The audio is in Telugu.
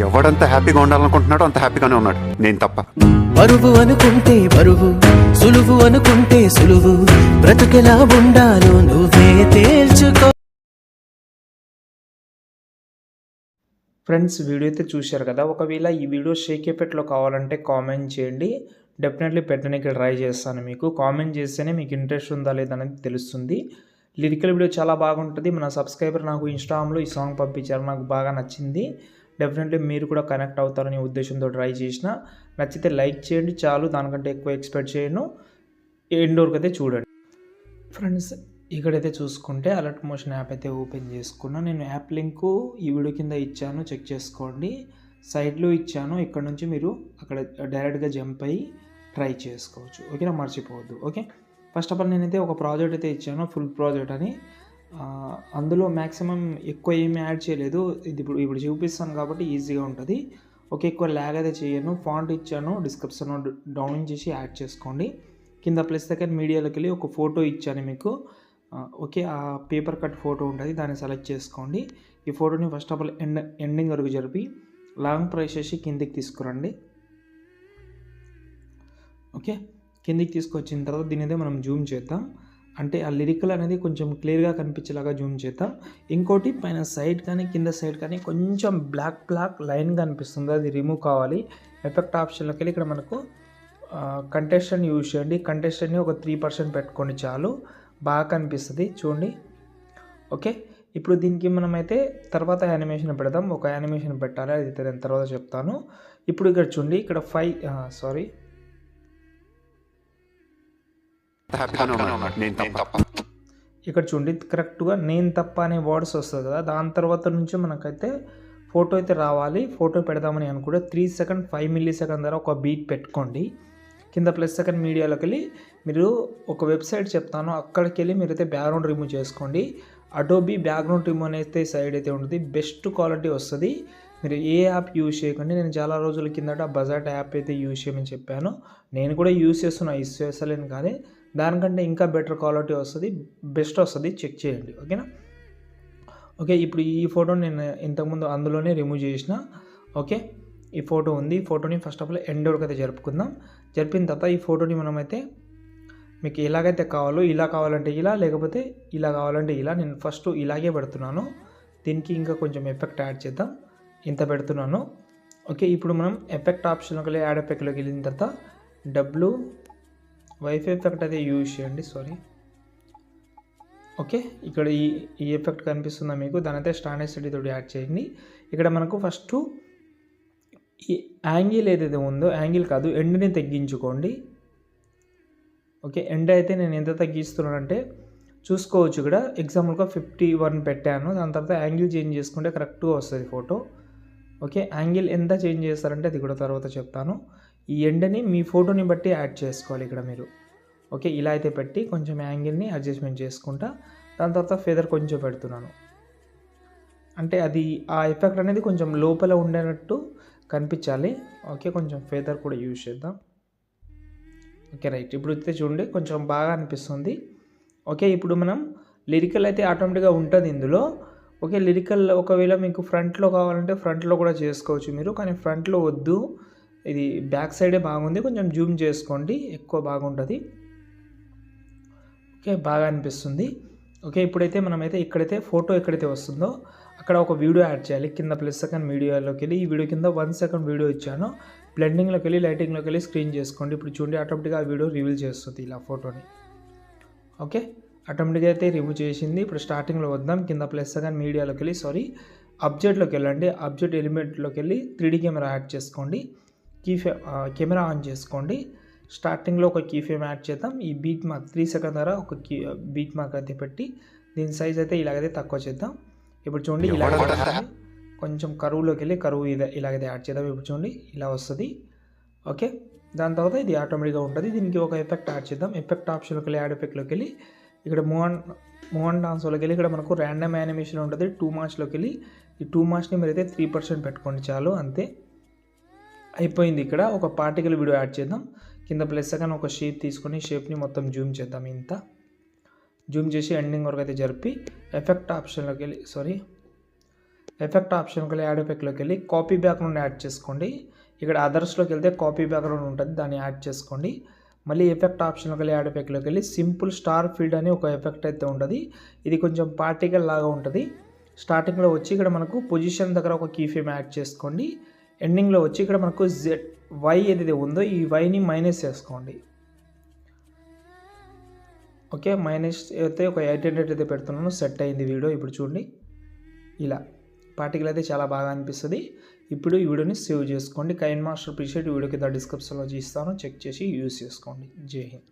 ఎవడంత హ్యాపీగా ఉండాలనుకుంటున్నాడో అంత హ్యాపీగానే ఉన్నాడు, నేను తప్ప. బరువు అనుకుంటే బరువు, సులువు అనుకుంటే సులువు, బ్రతుకెలా ఉండాలో నువ్వే తేల్చుకో. ఫ్రెండ్స్, వీడియో అయితే చూశారు కదా. ఒకవేళ ఈ వీడియో షేక్ ఎఫెక్ట్లో కావాలంటే కామెంట్ చేయండి, డెఫినెట్లీ పెట్టడానికి ట్రై చేస్తాను. మీకు కామెంట్ చేస్తేనే మీకు ఇంట్రెస్ట్ ఉందా లేదనేది తెలుస్తుంది. లిరికల్ వీడియో చాలా బాగుంటుంది. మన సబ్స్క్రైబర్ నాకు ఇన్స్టాగ్రామ్లో ఈ సాంగ్ పంపించారు, నాకు బాగా నచ్చింది. డెఫినెట్లీ మీరు కూడా కనెక్ట్ అవుతారనే ఉద్దేశంతో ట్రై చేసిన. నచ్చితే లైక్ చేయండి చాలు, దానికంటే ఎక్కువ ఎక్స్పెక్ట్ చేయను. ఎండ్ వరకు అయితే చూడండి. ఫ్రెండ్స్, ఇక్కడైతే చూసుకుంటే అలర్ట్ మోషన్ యాప్ అయితే ఓపెన్ చేసుకున్నా. నేను యాప్ లింకు ఈ వీడియో కింద ఇచ్చాను, చెక్ చేసుకోండి. సైడ్లో ఇచ్చాను, ఇక్కడ నుంచి మీరు అక్కడ డైరెక్ట్గా జంప్ అయ్యి ట్రై చేసుకోవచ్చు. ఓకేనా, మర్చిపోవద్దు. ఓకే, ఫస్ట్ ఆఫ్ ఆల్ నేనైతే ఒక ప్రాజెక్ట్ అయితే ఇచ్చాను, ఫుల్ ప్రాజెక్ట్ అని. అందులో మ్యాక్సిమం ఎక్కువ ఏమీ యాడ్ చేయలేదు. ఇది ఇప్పుడు చూపిస్తాను కాబట్టి ఈజీగా ఉంటుంది. ఓకే, ఎక్కువ ల్యాగ్ అయితే చేయను. ఫాంట్ ఇచ్చాను, డిస్క్రిప్షన్ డౌన్ చేసి యాడ్ చేసుకోండి. కింద ప్లస్ సెకండ్ మీడియాలోకి వెళ్ళి ఒక ఫోటో ఇచ్చాను మీకు. ఓకే, ఆ పేపర్ కట్ ఫోటో ఉంటుంది, దాన్ని సెలెక్ట్ చేసుకోండి. ఈ ఫోటోని ఫస్ట్ ఆఫ్ ఆల్ ఎండింగ్ వరకు జరిపి లాంగ్ ప్రెస్ చేసి కిందికి తీసుకురండి. ఓకే, కిందికి తీసుకొచ్చిన తర్వాత దీని అయితే మనం జూమ్ చేద్దాం. అంటే ఆ లిరికల్ అనేది కొంచెం క్లియర్గా కనిపించేలాగా జూమ్ చేద్దాం. ఇంకోటి పైన సైడ్ కానీ కింద సైడ్ కానీ కొంచెం బ్లాక్ లైన్ కనిపిస్తుంది, అది రిమూవ్ కావాలి. ఎఫెక్ట్ ఆప్షన్లోకి వెళ్ళి ఇక్కడ మనకు కంటెస్టెంట్ యూజ్ చేయండి. కంటెస్టెంట్ని ఒక 3% పెట్టుకోండి చాలు, బాగా కనిపిస్తుంది చూడండి. ఓకే, ఇప్పుడు దీనికి మనమైతే తర్వాత యానిమేషన్ పెడదాం. ఒక యానిమేషన్ పెట్టాలి, అది నేను తర్వాత చెప్తాను. ఇప్పుడు ఇక్కడ చూడండి, ఇక్కడ ఇక్కడ చూడండి కరెక్ట్గా నేను తప్ప అనే వర్డ్స్ వస్తుంది కదా, దాని తర్వాత నుంచి మనకైతే ఫోటో అయితే రావాలి. ఫోటో పెడదామని అనుకుంటే 3 సెకండ్ 5 మిల్లీ సెకండ్ ద్వారా ఒక బీట్ పెట్టుకోండి. కింద ప్లస్ సెకండ్ మీడియాలోకి వెళ్ళి మీరు ఒక వెబ్సైట్ చెప్తాను, అక్కడికి వెళ్ళి మీరైతే బ్యాక్గ్రౌండ్ రిమూవ్ చేసుకోండి. అడోబీ బ్యాక్గ్రౌండ్ రిమూవ్ అనేది సైడ్ అయితే ఉంటుంది, బెస్ట్ క్వాలిటీ వస్తుంది. మీరు ఏ యాప్ యూజ్ చేయకండి. నేను చాలా రోజుల కిందట బజాట్ యాప్ అయితే యూజ్ చేయమని చెప్పాను, నేను కూడా యూజ్ చేస్తున్నా, యూజ్ చేస్తలేను, కానీ దానికంటే ఇంకా బెటర్ క్వాలిటీ వస్తుంది, బెస్ట్ వస్తుంది, చెక్ చేయండి. ఓకేనా. ఓకే, ఇప్పుడు ఈ ఫోటోని నేను ఇంతకుముందు అందులోనే రిమూవ్ చేసిన. ఓకే, ఈ ఫోటో ఉంది. ఈ ఫోటోని ఫస్ట్ ఆఫ్ ఆల్ ఎండ్ వరకు అయితే జరుపుకుందాం. జరిపిన తర్వాత ఈ ఫోటోని మనమైతే మీకు ఎలాగైతే కావాలో, ఇలా కావాలంటే ఇలా, లేకపోతే ఇలా కావాలంటే ఇలా. నేను ఫస్ట్ ఇలాగే పెడుతున్నాను, దీనికి ఇంకా కొంచెం ఎఫెక్ట్ యాడ్ చేద్దాం, ఇంత పెడుతున్నాను. ఓకే, ఇప్పుడు మనం ఎఫెక్ట్ ఆప్షన్లోకి వెళ్ళి యాడ్ ఎఫెక్ట్లోకి వెళ్ళిన తర్వాత వైఫై ఎఫెక్ట్ అయితే యూజ్ చేయండి. ఓకే, ఇక్కడ ఈ ఎఫెక్ట్ కనిపిస్తుందా మీకు, దాని అయితే స్టాండర్డ్ సెట్టింగ్ తోటి యాడ్ చేయండి. ఇక్కడ మనకు ఫస్ట్ ఈ యాంగిల్ ఏదైతే ఉందో, యాంగిల్ కాదు ఎండ్ని తగ్గించుకోండి. ఓకే, ఎండ్ అయితే నేను ఎంత తగ్గిస్తున్నానంటే చూసుకోవచ్చు. ఇక్కడ ఎగ్జాంపుల్గా 51 పెట్టాను, దాని తర్వాత యాంగిల్ చేంజ్ చేసుకుంటే కరెక్ట్గా వస్తుంది ఫోటో. ఓకే, యాంగిల్ ఎంత చేంజ్ చేస్తారంటే అది కూడా తర్వాత చెప్తాను. ఈ ఎండ్ని మీ ఫోటోని బట్టి యాడ్ చేసుకోవాలి ఇక్కడ మీరు. ఓకే, ఇలా అయితే పెట్టి కొంచెం యాంగిల్ని అడ్జస్ట్మెంట్ చేసుకుంటా. దాని తర్వాత ఫెదర్ కొంచెం పెడుతున్నాను, అంటే అది ఆ ఎఫెక్ట్ అనేది కొంచెం లోపల ఉండేటట్టు కనిపించాలి. ఓకే, కొంచెం ఫెదర్ కూడా యూజ్ చేద్దాం. Okay, right. ఇప్పుడు అయితే చూడండి కొంచెం బాగా అనిపిస్తుంది. ఓకే, ఇప్పుడు మనం లిరికల్ అయితే ఆటోమేటిక్గా ఉంటుంది ఇందులో. ఓకే, లిరికల్ ఒకవేళ మీకు ఫ్రంట్లో కావాలంటే ఫ్రంట్లో కూడా చేసుకోవచ్చు మీరు, కానీ ఫ్రంట్లో వద్దు, ఇది బ్యాక్ సైడే బాగుంది. కొంచెం జూమ్ చేసుకోండి, ఎక్కువ బాగుంటుంది. ఓకే, బాగా అనిపిస్తుంది. ఓకే, ఇప్పుడైతే మనమైతే ఇక్కడైతే ఫోటో ఎక్కడైతే వస్తుందో అక్కడ ఒక వీడియో యాడ్ చేయాలి. కింద ప్లస్ సెకండ్ మీడియాలోకి వెళ్ళి ఈ వీడియో కింద 1 సెకండ్ వీడియో ఇచ్చాను, బ్లెండింగ్లోకి వెళ్ళి లైటింగ్లోకి వెళ్ళి స్క్రీన్ చేసుకోండి. ఇప్పుడు చూడండి ఆటోమేటిక్గా ఆ వీడియో రివీల్ చేస్తుంది ఇలా ఫోటోని. ఓకే, ఆటోమేటిక్గా అయితే రిమూవ్ చేసింది. ఇప్పుడు స్టార్టింగ్లో వద్దాం, కింద ప్లస్ సెకండ్ మీడియాలోకి వెళ్ళి అబ్జెక్ట్లోకి వెళ్ళండి. అబ్జెక్ట్ ఎలిమెంట్లోకి వెళ్ళి 3D కెమెరా యాడ్ చేసుకోండి. కెమెరా ఆన్ చేసుకోండి. స్టార్టింగ్లో ఒక కీ ఫ్రేమ్ యాడ్ చేద్దాం. ఈ బీట్ మార్క్ 3 సెకండ్ ద్వారా ఒక బీట్ మార్క్ అయితే పెట్టి దీని సైజ్ అయితే ఇలాగైతే తక్కువ చేద్దాం. ఇప్పుడు చూడండి ఇలాగైతే కొంచెం కరువులోకి వెళ్ళి కరువు ఇలాగైతే యాడ్ చేద్దాం. ఇప్పుడు చూడండి ఇలా వస్తుంది. ఓకే, దాని తర్వాత ఇది ఆటోమేటిక్గా ఉంటుంది. దీనికి ఒక ఎఫెక్ట్ యాడ్ చేద్దాం. ఎఫెక్ట్ ఆప్షన్లోకి వెళ్ళి యాడ్ ఎఫెక్ట్లోకి వెళ్ళి ఇక్కడ మూవ్ అండ్ డాన్స్లోకి వెళ్ళి ఇక్కడ మనకు ర్యాండమ్ యానిమేషన్ ఉంటుంది. 2 మార్క్స్లోకి వెళ్ళి ఈ 2 మార్క్స్ని మీరైతే 3% పెట్టుకోండి చాలు, అంతే అయిపోయింది. ఇక్కడ ఒక పార్టికల్ వీడియో యాడ్ చేద్దాం. కింద ప్లస్ సెకండ్ ఒక షేప్ తీసుకొని షేప్ని మొత్తం జూమ్ చేద్దాం. ఇంత జూమ్ చేసి ఎండింగ్ వరకు అయితే జరిపి ఎఫెక్ట్ ఆప్షన్లోకి వెళ్ళి ఎఫెక్ట్ ఆప్షన్కి వెళ్ళి యాడ్ ఎఫెక్ట్లోకి వెళ్ళి కాపీ బ్యాక్గ్రౌండ్ యాడ్ చేసుకోండి. ఇక్కడ అదర్స్లోకి వెళ్తే కాపీ బ్యాక్గ్రౌండ్ ఉంటుంది, దాన్ని యాడ్ చేసుకోండి. మళ్ళీ ఎఫెక్ట్ ఆప్షన్కి వెళ్ళి యాడ్ ఎఫెక్ట్లోకి వెళ్ళి సింపుల్ స్టార్ ఫీల్డ్ అని ఒక ఎఫెక్ట్ అయితే ఉంటుంది. ఇది కొంచెం పార్టికల్ లాగా ఉంటుంది. స్టార్టింగ్లో వచ్చి ఇక్కడ మనకు పొజిషన్ దగ్గర ఒక కీ ఫ్రేమ్ యాడ్ చేసుకోండి. ఎండింగ్లో వచ్చి ఇక్కడ మనకు వై ఏదైతే ఉందో ఈ వైని మైనస్ చేసుకోండి. ఓకే, మైనస్ అయితే ఒక 800 అయితే పెడుతున్నాను. సెట్ అయింది వీడియో. ఇప్పుడు చూడండి, ఇలా పార్టికల్ అయితే చాలా బాగా అనిపిస్తుంది. ఇప్పుడు ఈ వీడియోని సేవ్ చేసుకోండి. కైన్ మాస్టర్ ప్రీసెట్ వీడియో కింద డిస్క్రిప్షన్లో ఇస్తాను, చెక్ చేసి యూజ్ చేసుకోండి. జై హింద్.